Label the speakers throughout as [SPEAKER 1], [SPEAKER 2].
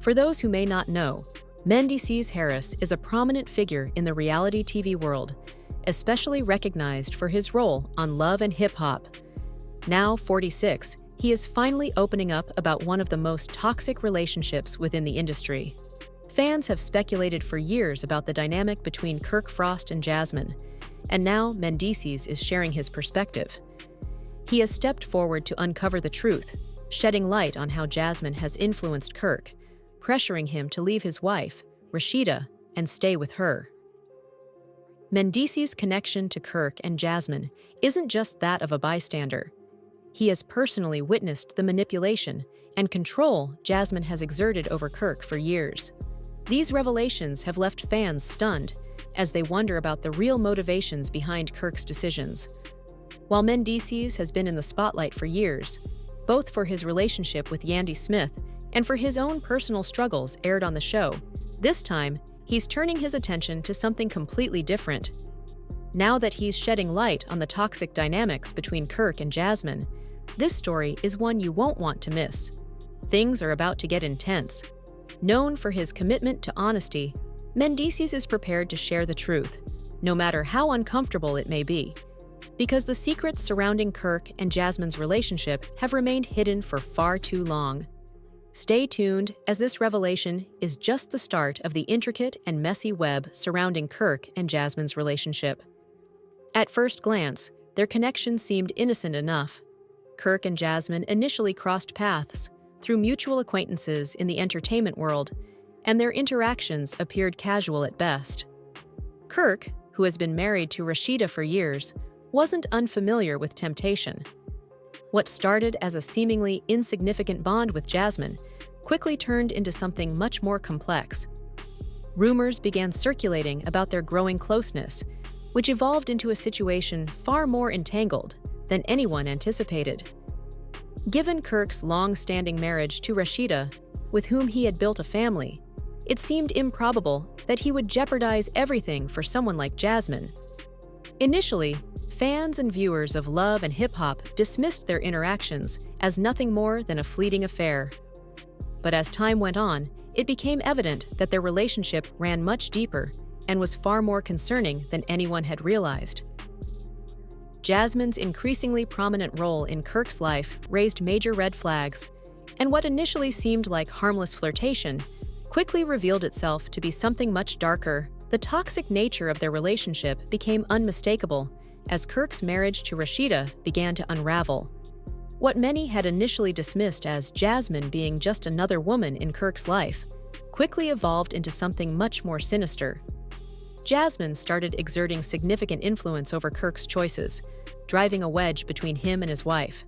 [SPEAKER 1] For those who may not know, Mendeecees Harris is a prominent figure in the reality TV world, especially recognized for his role on Love and Hip Hop. Now 46, he is finally opening up about one of the most toxic relationships within the industry. Fans have speculated for years about the dynamic between Kirk Frost and Jasmine, and now Mendeecees is sharing his perspective. He has stepped forward to uncover the truth, shedding light on how Jasmine has influenced Kirk, pressuring him to leave his wife, Rashida, and stay with her. Mendeecees' connection to Kirk and Jasmine isn't just that of a bystander. He has personally witnessed the manipulation and control Jasmine has exerted over Kirk for years. These revelations have left fans stunned as they wonder about the real motivations behind Kirk's decisions. While Mendeecees has been in the spotlight for years, both for his relationship with Yandy Smith and for his own personal struggles aired on the show, this time he's turning his attention to something completely different. Now that he's shedding light on the toxic dynamics between Kirk and Jasmine, this story is one you won't want to miss. Things are about to get intense. Known for his commitment to honesty, Mendeecees is prepared to share the truth, no matter how uncomfortable it may be, because the secrets surrounding Kirk and Jasmine's relationship have remained hidden for far too long. Stay tuned, as this revelation is just the start of the intricate and messy web surrounding Kirk and Jasmine's relationship. At first glance, their connection seemed innocent enough. Kirk and Jasmine initially crossed paths through mutual acquaintances in the entertainment world, and their interactions appeared casual at best. Kirk, who has been married to Rashida for years, wasn't unfamiliar with temptation. What started as a seemingly insignificant bond with Jasmine quickly turned into something much more complex. Rumors began circulating about their growing closeness, which evolved into a situation far more entangled than anyone anticipated. Given Kirk's long-standing marriage to Rashida, with whom he had built a family, it seemed improbable that he would jeopardize everything for someone like Jasmine. Initially, fans and viewers of Love and Hip Hop dismissed their interactions as nothing more than a fleeting affair. But as time went on, it became evident that their relationship ran much deeper and was far more concerning than anyone had realized. Jasmine's increasingly prominent role in Kirk's life raised major red flags, and what initially seemed like harmless flirtation quickly revealed itself to be something much darker. The toxic nature of their relationship became unmistakable as Kirk's marriage to Rashida began to unravel. What many had initially dismissed as Jasmine being just another woman in Kirk's life quickly evolved into something much more sinister. Jasmine started exerting significant influence over Kirk's choices, driving a wedge between him and his wife.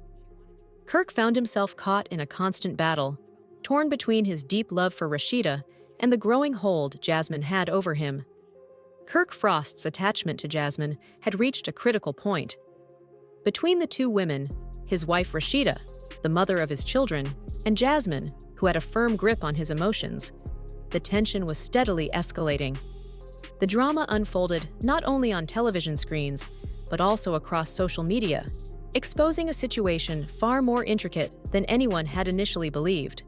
[SPEAKER 1] Kirk found himself caught in a constant battle, torn between his deep love for Rashida and the growing hold Jasmine had over him. Kirk Frost's attachment to Jasmine had reached a critical point. Between the two women, his wife Rashida, the mother of his children, and Jasmine, who had a firm grip on his emotions, the tension was steadily escalating. The drama unfolded not only on television screens, but also across social media, exposing a situation far more intricate than anyone had initially believed.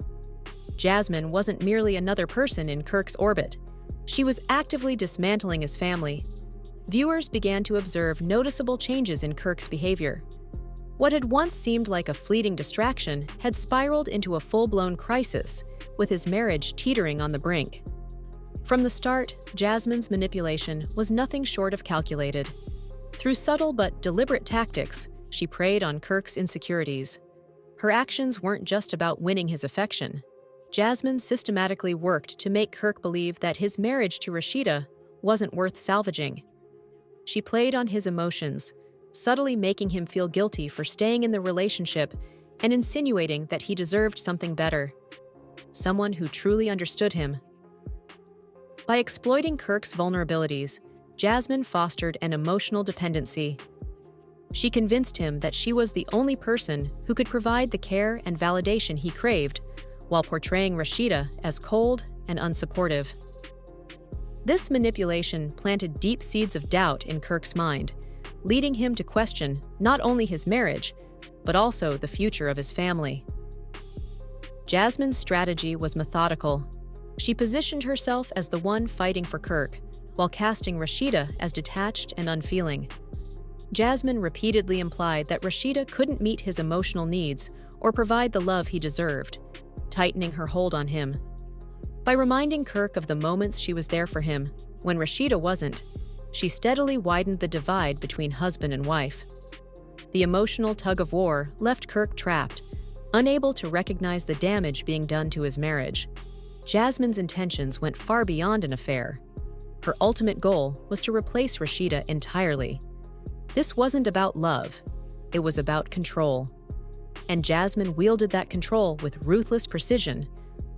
[SPEAKER 1] Jasmine wasn't merely another person in Kirk's orbit. She was actively dismantling his family. Viewers began to observe noticeable changes in Kirk's behavior. What had once seemed like a fleeting distraction had spiraled into a full-blown crisis, with his marriage teetering on the brink. From the start, Jasmine's manipulation was nothing short of calculated. Through subtle but deliberate tactics, she preyed on Kirk's insecurities. Her actions weren't just about winning his affection. Jasmine systematically worked to make Kirk believe that his marriage to Rashida wasn't worth salvaging. She played on his emotions, subtly making him feel guilty for staying in the relationship and insinuating that he deserved something better, someone who truly understood him. By exploiting Kirk's vulnerabilities, Jasmine fostered an emotional dependency. She convinced him that she was the only person who could provide the care and validation he craved, while portraying Rashida as cold and unsupportive. This manipulation planted deep seeds of doubt in Kirk's mind, leading him to question not only his marriage, but also the future of his family. Jasmine's strategy was methodical. She positioned herself as the one fighting for Kirk, while casting Rashida as detached and unfeeling. Jasmine repeatedly implied that Rashida couldn't meet his emotional needs or provide the love he deserved, tightening her hold on him. By reminding Kirk of the moments she was there for him, when Rashida wasn't, she steadily widened the divide between husband and wife. The emotional tug-of-war left Kirk trapped, unable to recognize the damage being done to his marriage. Jasmine's intentions went far beyond an affair. Her ultimate goal was to replace Rashida entirely. This wasn't about love, it was about control. And Jasmine wielded that control with ruthless precision,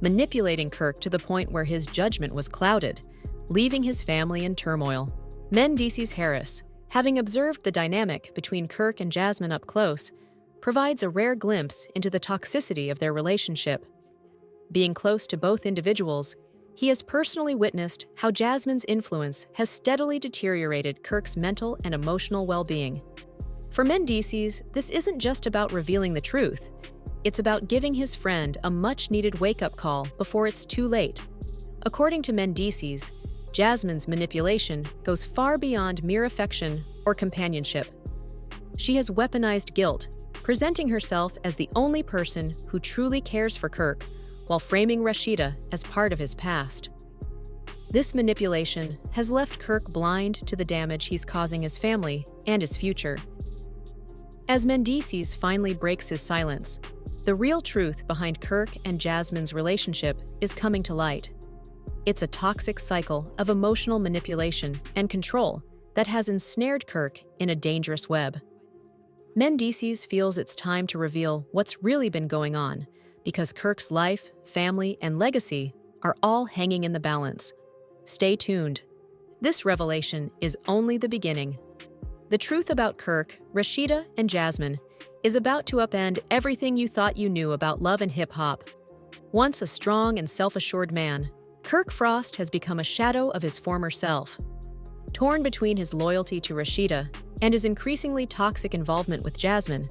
[SPEAKER 1] manipulating Kirk to the point where his judgment was clouded, leaving his family in turmoil. Mendeecees Harris, having observed the dynamic between Kirk and Jasmine up close, provides a rare glimpse into the toxicity of their relationship. Being close to both individuals, he has personally witnessed how Jasmine's influence has steadily deteriorated Kirk's mental and emotional well-being. For Mendeecees, this isn't just about revealing the truth. It's about giving his friend a much-needed wake-up call before it's too late. According to Mendeecees, Jasmine's manipulation goes far beyond mere affection or companionship. She has weaponized guilt, presenting herself as the only person who truly cares for Kirk, while framing Rashida as part of his past. This manipulation has left Kirk blind to the damage he's causing his family and his future. As Mendeecees finally breaks his silence, the real truth behind Kirk and Jasmine's relationship is coming to light. It's a toxic cycle of emotional manipulation and control that has ensnared Kirk in a dangerous web. Mendeecees feels it's time to reveal what's really been going on, because Kirk's life, family, and legacy are all hanging in the balance. Stay tuned. This revelation is only the beginning. The truth about Kirk, Rashida, and Jasmine is about to upend everything you thought you knew about love and hip-hop. Once a strong and self-assured man, Kirk Frost has become a shadow of his former self. Torn between his loyalty to Rashida and his increasingly toxic involvement with Jasmine,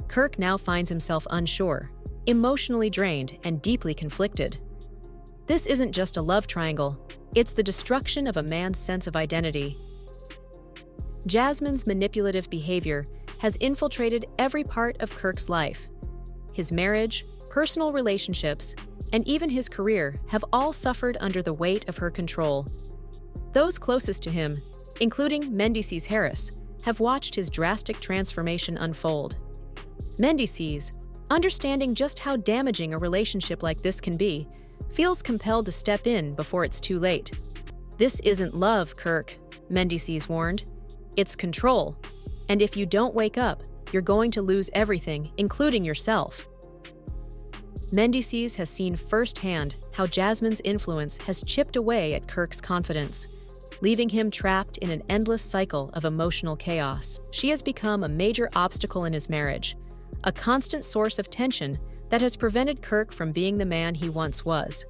[SPEAKER 1] Kirk now finds himself unsure, emotionally drained, and deeply conflicted. This isn't just a love triangle, it's the destruction of a man's sense of identity. Jasmine's manipulative behavior has infiltrated every part of Kirk's life. His marriage, personal relationships, and even his career have all suffered under the weight of her control. Those closest to him, including Mendeecees Harris, have watched his drastic transformation unfold. Mendeecees, understanding just how damaging a relationship like this can be, feels compelled to step in before it's too late. "This isn't love, Kirk," Mendeecees warned. "It's control. And if you don't wake up, you're going to lose everything, including yourself." Mendeecees has seen firsthand how Jasmine's influence has chipped away at Kirk's confidence, leaving him trapped in an endless cycle of emotional chaos. She has become a major obstacle in his marriage, a constant source of tension that has prevented Kirk from being the man he once was.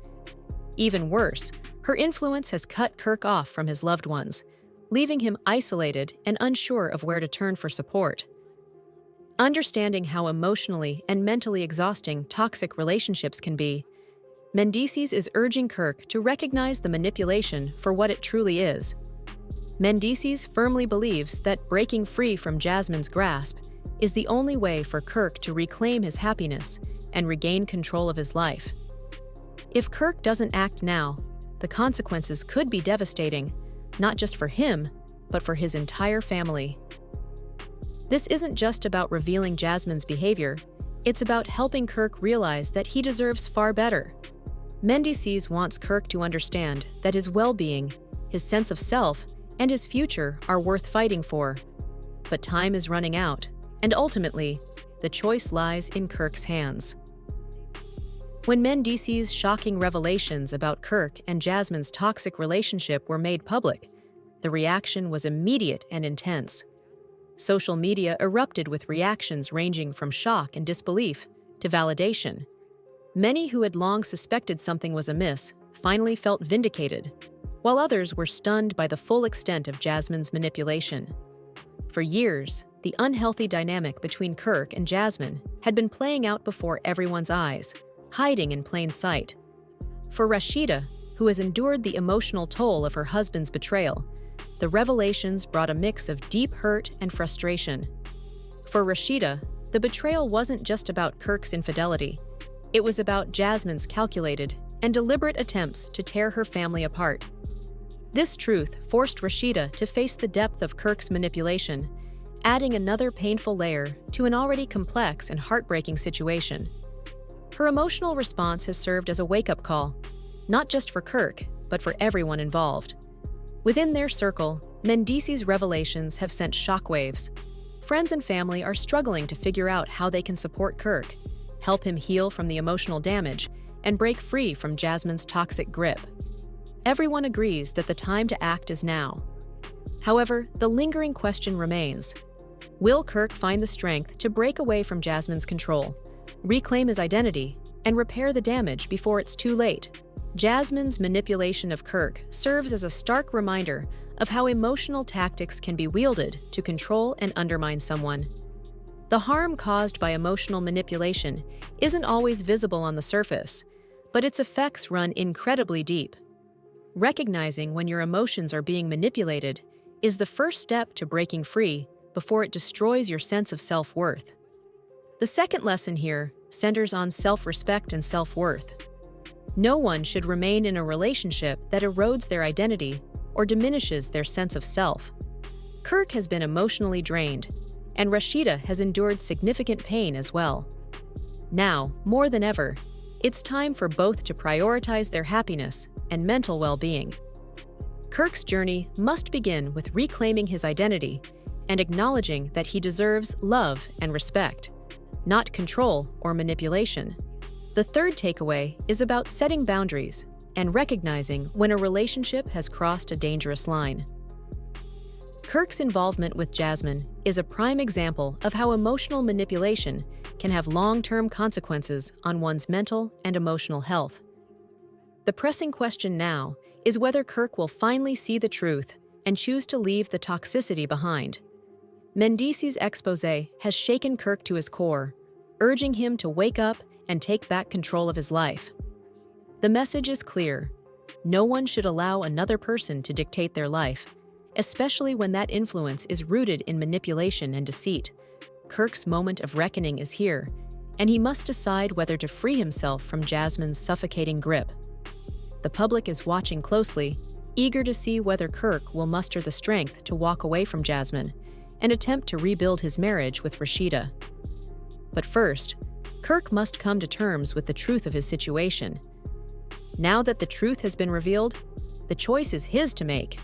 [SPEAKER 1] Even worse, her influence has cut Kirk off from his loved ones, leaving him isolated and unsure of where to turn for support. Understanding how emotionally and mentally exhausting toxic relationships can be, Mendeecees is urging Kirk to recognize the manipulation for what it truly is. Mendeecees firmly believes that breaking free from Jasmine's grasp is the only way for Kirk to reclaim his happiness and regain control of his life. If Kirk doesn't act now, the consequences could be devastating, not just for him, but for his entire family. This isn't just about revealing Jasmine's behavior, it's about helping Kirk realize that he deserves far better. Mendeecees wants Kirk to understand that his well-being, his sense of self, and his future are worth fighting for. But time is running out, and ultimately, the choice lies in Kirk's hands. When Mendeecees' shocking revelations about Kirk and Jasmine's toxic relationship were made public, the reaction was immediate and intense. Social media erupted with reactions ranging from shock and disbelief to validation. Many who had long suspected something was amiss finally felt vindicated, while others were stunned by the full extent of Jasmine's manipulation. For years, the unhealthy dynamic between Kirk and Jasmine had been playing out before everyone's eyes, hiding in plain sight. For Rashida, who has endured the emotional toll of her husband's betrayal, the revelations brought a mix of deep hurt and frustration. For Rashida, the betrayal wasn't just about Kirk's infidelity. It was about Jasmine's calculated and deliberate attempts to tear her family apart. This truth forced Rashida to face the depth of Kirk's manipulation, adding another painful layer to an already complex and heartbreaking situation. Her emotional response has served as a wake-up call, not just for Kirk, but for everyone involved. Within their circle, Mendeecees' revelations have sent shockwaves. Friends and family are struggling to figure out how they can support Kirk, help him heal from the emotional damage, and break free from Jasmine's toxic grip. Everyone agrees that the time to act is now. However, the lingering question remains. Will Kirk find the strength to break away from Jasmine's control, reclaim his identity, and repair the damage before it's too late? Jasmine's manipulation of Kirk serves as a stark reminder of how emotional tactics can be wielded to control and undermine someone. The harm caused by emotional manipulation isn't always visible on the surface, but its effects run incredibly deep. Recognizing when your emotions are being manipulated is the first step to breaking free before it destroys your sense of self-worth. The second lesson here centers on self-respect and self-worth. No one should remain in a relationship that erodes their identity or diminishes their sense of self. Kirk has been emotionally drained, and Rashida has endured significant pain as well. Now, more than ever, it's time for both to prioritize their happiness and mental well-being. Kirk's journey must begin with reclaiming his identity and acknowledging that he deserves love and respect, not control or manipulation. The third takeaway is about setting boundaries and recognizing when a relationship has crossed a dangerous line. Kirk's involvement with Jasmine is a prime example of how emotional manipulation can have long-term consequences on one's mental and emotional health. The pressing question now is whether Kirk will finally see the truth and choose to leave the toxicity behind. Mendeecees' expose has shaken Kirk to his core, urging him to wake up and take back control of his life. The message is clear. No one should allow another person to dictate their life, especially when that influence is rooted in manipulation and deceit. Kirk's moment of reckoning is here, and he must decide whether to free himself from Jasmine's suffocating grip. The public is watching closely, eager to see whether Kirk will muster the strength to walk away from Jasmine and attempt to rebuild his marriage with Rashida. But first, Kirk must come to terms with the truth of his situation. Now that the truth has been revealed, the choice is his to make.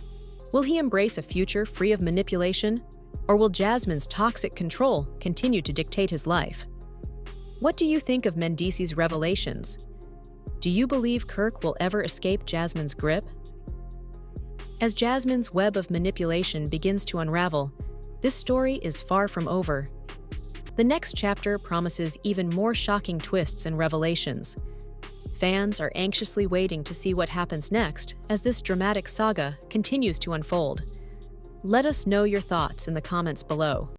[SPEAKER 1] Will he embrace a future free of manipulation, or will Jasmine's toxic control continue to dictate his life? What do you think of Mendeecees' revelations? Do you believe Kirk will ever escape Jasmine's grip? As Jasmine's web of manipulation begins to unravel, this story is far from over. The next chapter promises even more shocking twists and revelations. Fans are anxiously waiting to see what happens next as this dramatic saga continues to unfold. Let us know your thoughts in the comments below.